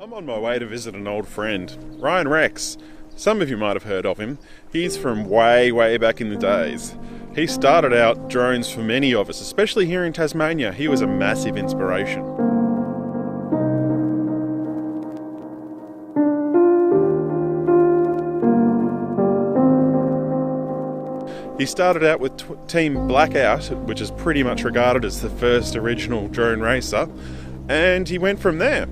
I'm on my way to visit an old friend, Rian Rex. Some of you might have heard of him. He's from way back in the days. He started out drones for many of us, especially here in Tasmania. He was a massive inspiration. He started out with Team Blackout, which is pretty much regarded as the first original drone racer, and he went from there.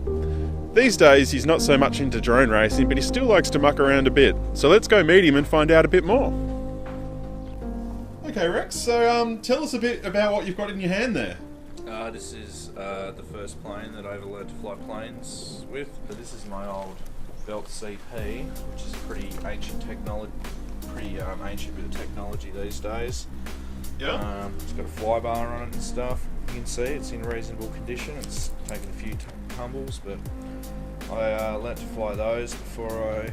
These days he's not so much into drone racing, but he still likes to muck around a bit. So let's go meet him and find out a bit more. Okay, Rex, so tell us a bit about what you've got in your hand there. This is the first plane that I ever learned to fly planes with. This is my old Belt CP, which is a pretty ancient technology, ancient bit of technology these days. Yeah. It's got a fly bar on it and stuff. You can see it's in reasonable condition. It's taken a few tumbles, but I learnt to fly those before I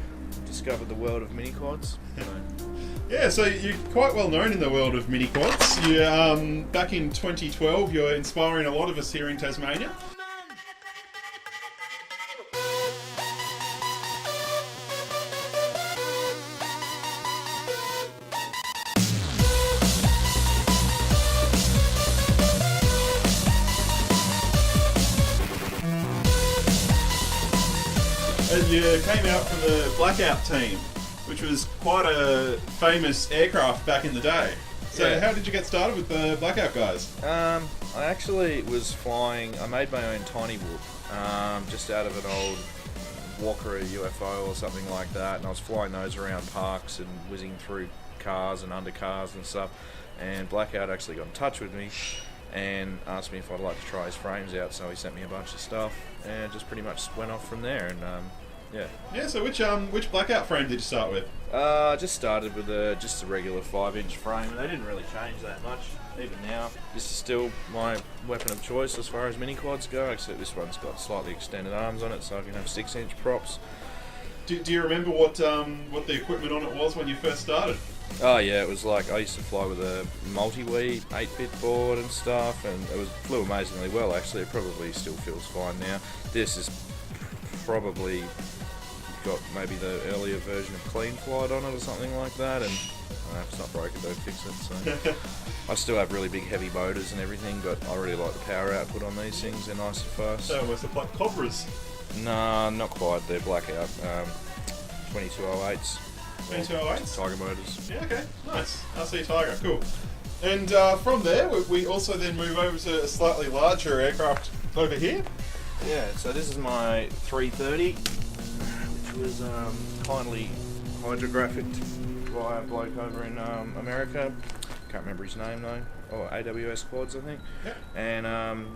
discovered the world of mini quads. Yeah, so you're quite well known in the world of mini quads. You, back in 2012, you're inspiring a lot of us here in Tasmania. And you came out from the Blackout team, which was quite a famous aircraft back in the day. So Yeah. How did you get started with the Blackout guys? I actually was flying. I made my own tiny whoop, just out of an old Walker UFO or something like that, and I was flying those around parks and whizzing through cars and under cars and stuff. And Blackout actually got in touch with me and asked me if I'd like to try his frames out. So he sent me a bunch of stuff, and just pretty much went off from there. And yeah. Yeah. So which Blackout frame did you start with? I just started with just a regular 5-inch frame, and they didn't really change that much. Even now, this is still my weapon of choice as far as mini quads go, except this one's got slightly extended arms on it, so I can have 6-inch props. Do you remember what the equipment on it was when you first started? Oh yeah, it was like I used to fly with a multi-wee 8-bit board and stuff, and flew amazingly well. Actually, it probably still feels fine now. This is probably got maybe the earlier version of Clean Flight on it or something like that, and if it's not broken, don't fix it. So I still have really big heavy motors and everything, but I really like the power output on these things. They're nice and fast. So almost look like Cobras. Nah, not quite. They're Blackout 2208s. 2208s? Tiger motors. Yeah, okay, nice. RC Tiger, cool. And from there, we also then move over to a slightly larger aircraft over here. Yeah, so this is my 330, which was kindly hydrographic by a bloke over in America. Can't remember his name though. Or AWS Quads, I think. Yeah. And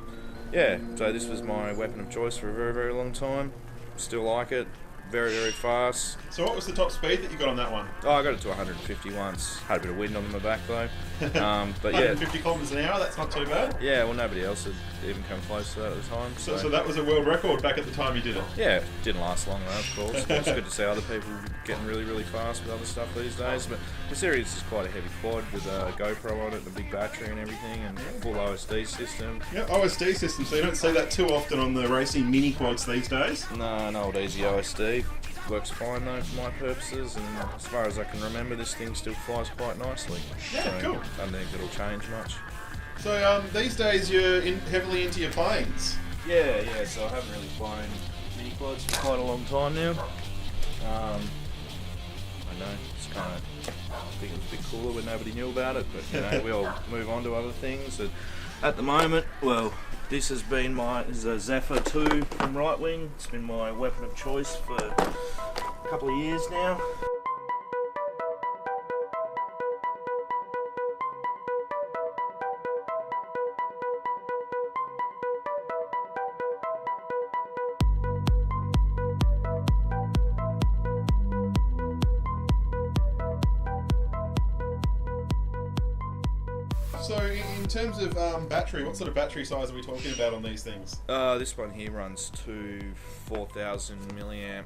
yeah, so this was my weapon of choice for a very long time. Still like it. Very fast. So what was the top speed that you got on that one? Oh, I got it to 150 once. Had a bit of wind on my back though. But yeah. 150 kilometres an hour, that's not too bad. Yeah, well nobody else had even come close to that at the time. So that was a world record back at the time you did it? Yeah, it didn't last long though, of course. It's good to see other people getting really fast with other stuff these days. But the series is quite a heavy quad with a GoPro on it and a big battery and everything, and full OSD system. Yeah, OSD system, so you don't see that too often on the racing mini quads these days. No, an old easy OSD. Works fine though for my purposes, and as far as I can remember, this thing still flies quite nicely. Yeah, so cool. I don't think it'll change much. So these days you're heavily into your planes. Yeah, so I haven't really flown mini quads for quite a long time now. I know, it's kind of, I think it was a bit cooler when nobody knew about it, but you know, we all move on to other things. And at the moment, well, this has been this is a Zephyr 2 from Right Wing. It's been my weapon of choice for a couple of years now. So in terms of battery, what sort of battery size are we talking about on these things? This one here runs to 4,000 milliamp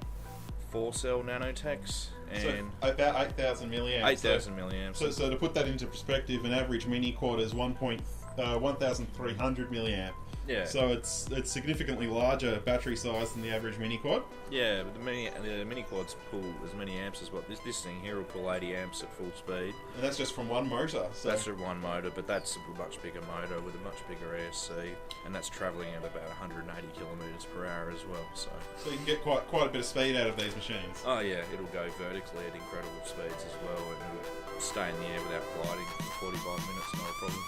4-cell nanotechs, and so about 8,000 milliamps. 8,000 milliamps. So to put that into perspective, an average mini quad is 1.3 1300 milliamp. Yeah. So it's significantly larger battery size than the average mini quad. Yeah, but the mini quads pull as many amps as what this thing here will pull 80 amps at full speed. And that's just from one motor. So that's from one motor, but that's a much bigger motor with a much bigger ESC, and that's travelling at about 180 kilometres per hour as well. So you can get quite a bit of speed out of these machines. Oh yeah, it'll go vertically at incredible speeds as well, and it'll stay in the air without gliding for 45 minutes, not a problem.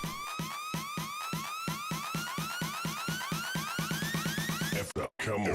Come on.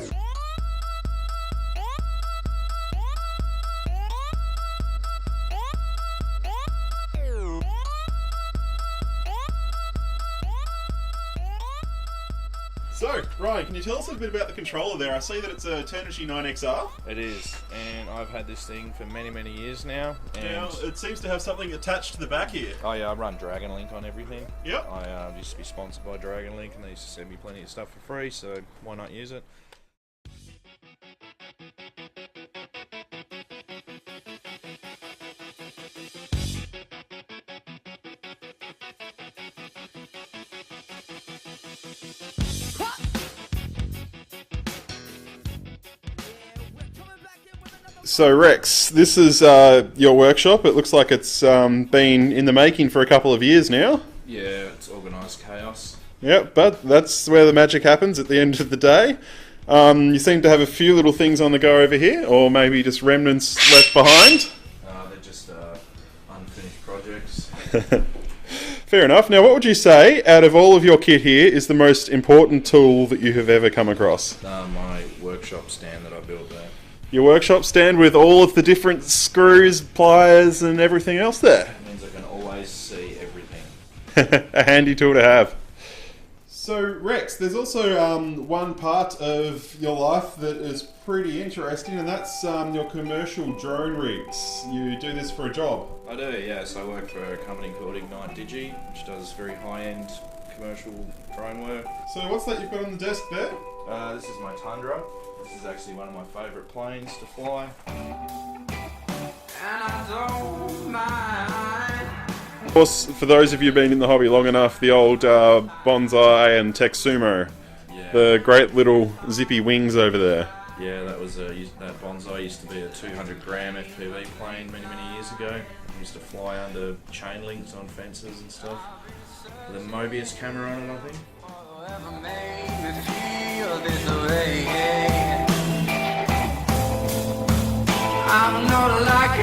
So, Ryan, can you tell us a bit about the controller there? I see that it's a Turnigy 9XR. It is, and I've had this thing for many, many years now. And now, it seems to have something attached to the back here. Oh yeah, I run Dragon Link on everything. Yep. I used to be sponsored by Dragon Link, and they used to send me plenty of stuff for free, so why not use it? So Rex, this is your workshop. It looks like it's been in the making for a couple of years now. Yeah, it's organised chaos. Yep, but that's where the magic happens at the end of the day. You seem to have a few little things on the go over here, or maybe just remnants left behind. They're just unfinished projects. Fair enough. Now, what would you say, out of all of your kit here, is the most important tool that you have ever come across? My workshop stand that I built there. Your workshop stand with all of the different screws, pliers, and everything else there. It means I can always see everything. A handy tool to have. So, Rex, there's also one part of your life that is pretty interesting, and that's your commercial drone rigs. You do this for a job. I do, yes. I work for a company called Ignite Digi, which does very high-end commercial drone work. So what's that you've got on the desk there? This is my Tundra. This is actually one of my favourite planes to fly. And I don't mind. Of course, for those of you who've been in the hobby long enough, the old Bonsai and Texumo, yeah. The great little zippy wings over there. Yeah, that Bonsai used to be a 200-gram FPV plane many, many years ago. I used to fly under chain links on fences and stuff. With a Mobius camera on it, I think. I'm not like